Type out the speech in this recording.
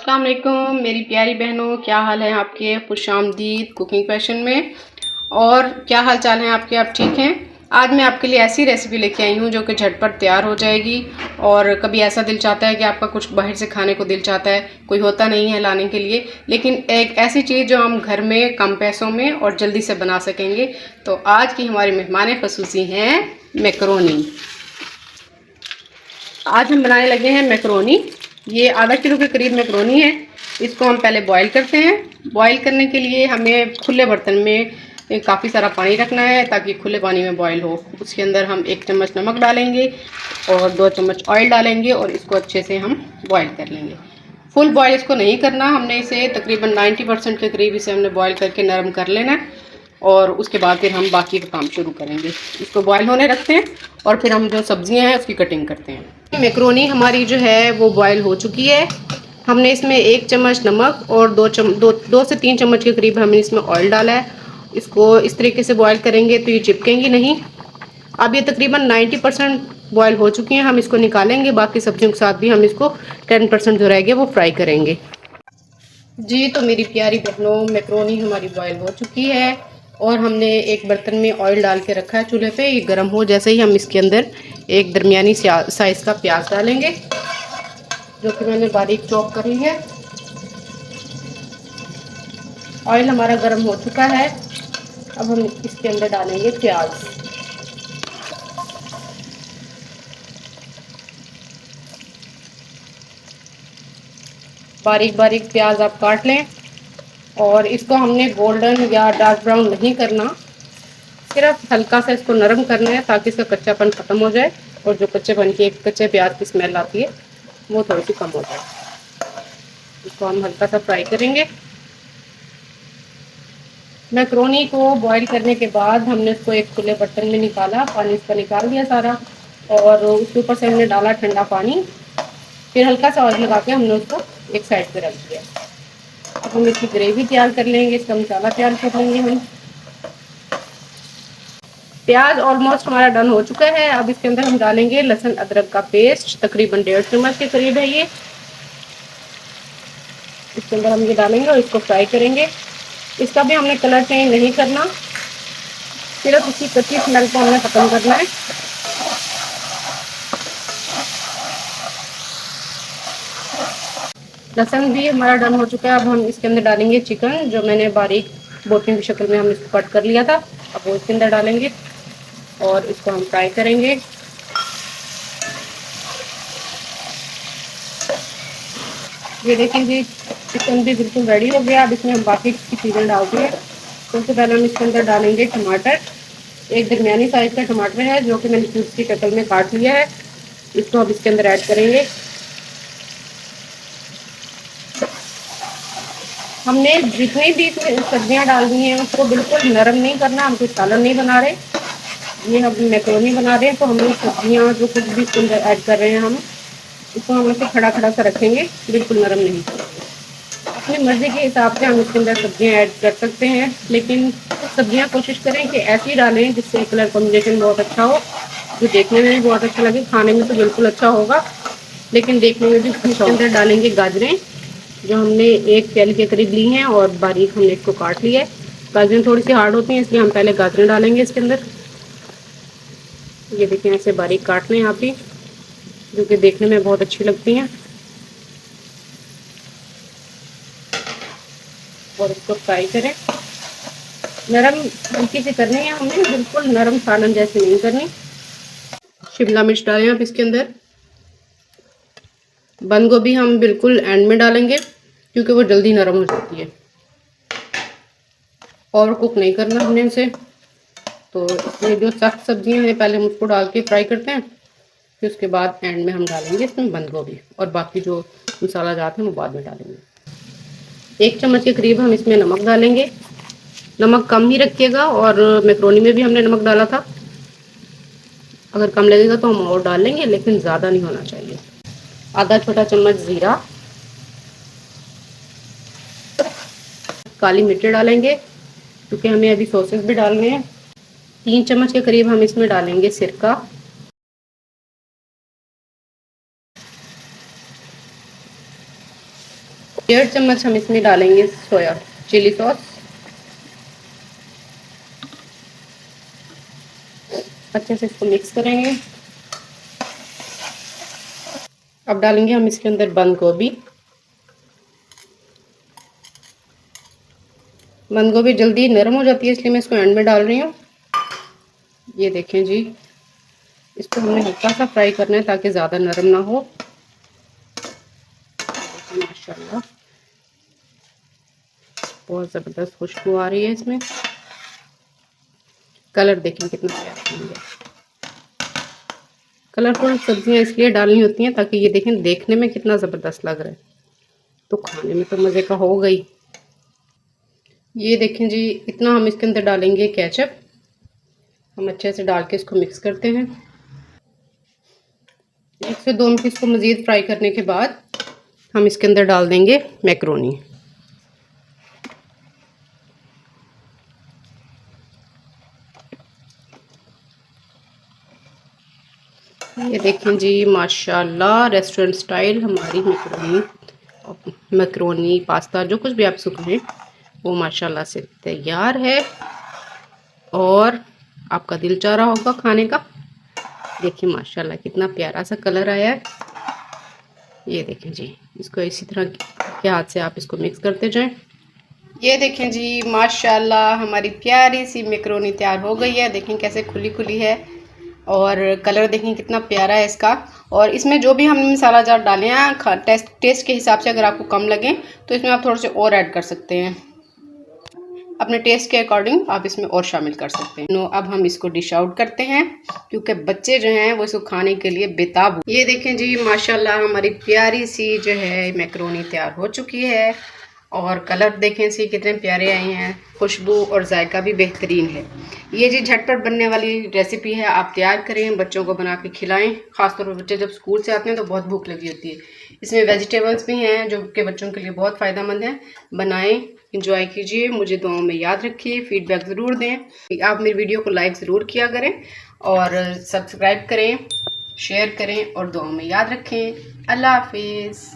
अस्सलाम वालेकुम मेरी प्यारी बहनों, क्या हाल है आपके। खुशामदीद कुकिंग पैशन में। और क्या हाल चाल है आपके, आप ठीक हैं। आज मैं आपके लिए ऐसी रेसिपी लेके आई हूँ जो कि झटपट तैयार हो जाएगी। और कभी ऐसा दिल चाहता है कि आपका कुछ बाहर से खाने को दिल चाहता है, कोई होता नहीं है लाने के लिए, लेकिन एक ऐसी चीज़ जो हम घर में कम पैसों में और जल्दी से बना सकेंगे। तो आज की हमारी मेहमान खसूसी हैं मैकरोनी। आज हम बनाने लगे हैं मैकरोनी। ये आधा किलो के करीब मैकरोनी है। इसको हम पहले बॉईल करते हैं। बॉईल करने के लिए हमें खुले बर्तन में काफ़ी सारा पानी रखना है ताकि खुले पानी में बॉईल हो। उसके अंदर हम 1 चम्मच नमक डालेंगे और 2 चम्मच ऑयल डालेंगे और इसको अच्छे से हम बॉईल कर लेंगे। फुल बॉईल इसको नहीं करना, हमने इसे तकरीबन 90% के करीब इसे हमने बॉईल करके नरम कर लेना है। और उसके बाद फिर हम बाकी का काम शुरू करेंगे। इसको बॉईल होने रखते हैं और फिर हम जो सब्जियां हैं उसकी कटिंग करते हैं। मैकरोनी हमारी जो है वो बॉईल हो चुकी है। हमने इसमें 1 चम्मच नमक और 2 से 3 चम्मच के करीब हमने इसमें ऑयल डाला है। इसको इस तरीके से बॉईल करेंगे तो ये चिपकेंगी नहीं। अब ये तकरीबन 90% बॉईल हो चुकी हैं, हम इसको निकालेंगे। बाकी सब्जियों के साथ भी हम इसको 10% जो रहेगा वो फ्राई करेंगे। जी तो मेरी प्यारी बहनों, मैकरोनी हमारी बॉईल हो चुकी है और हमने एक बर्तन में ऑयल डाल के रखा है चूल्हे पे। ये गर्म हो जैसे ही हम इसके अंदर एक दरमियानी साइज़ का प्याज डालेंगे जो कि मैंने बारीक चॉप करी है। ऑयल हमारा गर्म हो चुका है। अब हम इसके अंदर डालेंगे प्याज। बारीक बारीक प्याज आप काट लें और इसको हमने गोल्डन या डार्क ब्राउन नहीं करना, सिर्फ हल्का सा इसको नरम करना है ताकि इसका कच्चापन ख़त्म हो जाए और जो कच्चेपन की एक कच्चे प्याज की स्मेल आती है वो थोड़ी सी कम हो जाए। इसको हम हल्का सा फ्राई करेंगे। मैकरोनी को बॉईल करने के बाद हमने इसको एक खुले बर्तन में निकाला, पानी इसका निकाल दिया सारा और उसके ऊपर से हमने डाला ठंडा पानी। फिर हल्का सा ऑयल लगा के हमने उसको एक साइड पे रख दिया। अब हम इसकी ग्रेवी तैयार कर लेंगे, इसका मसाला तैयार कर लेंगे हम। प्याज ऑलमोस्ट हमारा डन हो चुका है। अब इसके अंदर हम डालेंगे लहसुन अदरक का पेस्ट, तकरीबन 1.5 चम्मच के करीब है ये। इसके अंदर हम ये डालेंगे और इसको फ्राई करेंगे। इसका भी हमने कलर चेंज नहीं करना, सिर्फ इसकी कच्ची स्मेल को हमने खत्म करना है। लहसुन भी हमारा डन हो चुका है। अब हम इसके अंदर डालेंगे चिकन जो मैंने बारीक बोटियों की शक्ल में हम इसको कट कर लिया था। अब वो इसके अंदर डालेंगे और इसको हम फ्राई करेंगे। ये देखिए जी, चिकन भी बिल्कुल रेडी हो गया। अब इसमें हम बाकी की चीज़ें डालते हैं। सबसे पहले हम इसके अंदर डालेंगे टमाटर। एक दरमियानी साइज का टमाटर है जो कि मैंने क्यूब्स की शक्ल में काट लिया है। इसको अब इसके अंदर ऐड करेंगे। हमने जितनी भी सब्जियां डाल दी हैं उसको बिल्कुल नरम नहीं करना। हम कोई सालन नहीं बना रहे, ये हम मैकरोनी बना रहे हैं। तो हम सब्जियां जो कुछ भी इसके अंदर ऐड कर रहे हैं हम इसको हम ऐसे खड़ा खड़ा सा रखेंगे, बिल्कुल नरम नहीं। अपनी मर्ज़ी के हिसाब से हम इसके अंदर सब्जियां ऐड कर सकते हैं, लेकिन सब्जियां कोशिश करें कि ऐसी डालें जिससे कलर कॉम्बिनेशन बहुत अच्छा हो, जो देखने में भी बहुत अच्छा लगे। खाने में तो बिल्कुल अच्छा होगा लेकिन देखने में भी इसके अंदर डालेंगे गाजरें जो हमने 1 प्याली के करीब ली हैं और बारीक हमने इसको काट लिया है। गाजरें थोड़ी सी हार्ड होती हैं इसलिए हम पहले गाजरें डालेंगे इसके अंदर। ये देखिए ऐसे बारीक काट लें आप भी, जो कि देखने में बहुत अच्छी लगती हैं। और इसको फ्राई करें। नरम हल्की सी करनी है हमने, बिल्कुल नरम सालन जैसे नहीं करनी। शिमला मिर्च डालें आप इसके अंदर। बंद गोभी हम बिल्कुल एंड में डालेंगे क्योंकि वो जल्दी नरम हो जाती है। और कुक नहीं करना हमने इसे। तो ये जो सख्त सब्जियां हैं पहले हम उसको डाल के फ्राई करते हैं, फिर उसके बाद एंड में हम डालेंगे इसमें बंद गोभी और बाकी जो मसाला जाते हैं वो बाद में डालेंगे। 1 चम्मच के करीब हम इसमें नमक डालेंगे। नमक कम ही रखिएगा और मैकरोनी में भी हमने नमक डाला था, अगर कम लगेगा तो हम और डाल लेंगे लेकिन ज़्यादा नहीं होना चाहिए। आधा छोटा चम्मच ज़ीरा, काली मिर्च डालेंगे क्योंकि हमें अभी सॉसेस भी डालने हैं। 3 चम्मच के करीब हम इसमें डालेंगे सिरका। 1.5 चम्मच हम इसमें डालेंगे सोया चिली सॉस। अच्छे से इसको मिक्स करेंगे। अब डालेंगे हम इसके अंदर बंद गोभी। बंद गोभी जल्दी नरम हो जाती है, इसलिए मैं इसको एंड में डाल रही हूँ। ये देखें जी, इसको हमें हल्का सा फ्राई करना है ताकि ज़्यादा नरम ना हो। माशाल्लाह बहुत ज़बरदस्त खुशबू आ रही है इसमें। कलर देखें कितना प्यारा बन गया। कलरफुल सब्जियां इसलिए डालनी होती हैं ताकि ये देखें देखने में कितना ज़बरदस्त लग रहा है, तो खाने में तो मज़े का हो गई। ये देखें जी, इतना हम इसके अंदर डालेंगे केचप। हम अच्छे से डाल के इसको मिक्स करते हैं। 1 से 2 मिनट इसको मज़ीद फ्राई करने के बाद हम इसके अंदर डाल देंगे मैक्रोनी। ये देखें जी, माशाल्लाह रेस्टोरेंट स्टाइल हमारी मैक्रोनी पास्ता जो कुछ भी आप इसको कहें वो माशाल्लाह से तैयार है। और आपका दिल चाह रहा होगा खाने का। देखिए माशाल्लाह कितना प्यारा सा कलर आया है। ये देखें जी, इसको इसी तरह के हाथ से आप इसको मिक्स करते जाएं। ये देखें जी, माशाल्लाह हमारी प्यारी सी मैक्रोनी तैयार हो गई है। देखें कैसे खुली खुली है और कलर देखें कितना प्यारा है इसका। और इसमें जो भी हमने मसाला जार डाले हैं टेस्ट के हिसाब से, अगर आपको कम लगे तो इसमें आप थोड़े से और ऐड कर सकते हैं। अपने टेस्ट के अकॉर्डिंग आप इसमें और शामिल कर सकते हैं। अब हम इसको डिश आउट करते हैं क्योंकि बच्चे जो हैं वो इसको खाने के लिए बेताब। ये देखें जी, माशाल्लाह हमारी प्यारी सी जो है मैक्रोनी तैयार हो चुकी है। और कलर देखें सी कितने प्यारे आए हैं, खुशबू और जायका भी बेहतरीन है। ये जी झटपट बनने वाली रेसिपी है, आप तैयार करें, बच्चों को बना के खिलाएं। ख़ासतौर पर बच्चे जब स्कूल से आते हैं तो बहुत भूख लगी होती है। इसमें वेजिटेबल्स भी हैं जो कि बच्चों के लिए बहुत फ़ायदेमंद हैं। बनाएं, इंजॉय कीजिए, मुझे दुआओं में याद रखिए, फीडबैक ज़रूर दें। आप मेरी वीडियो को लाइक ज़रूर किया करें और सब्सक्राइब करें, शेयर करें और दुआओं में याद रखें। अल्लाह हाफिज़।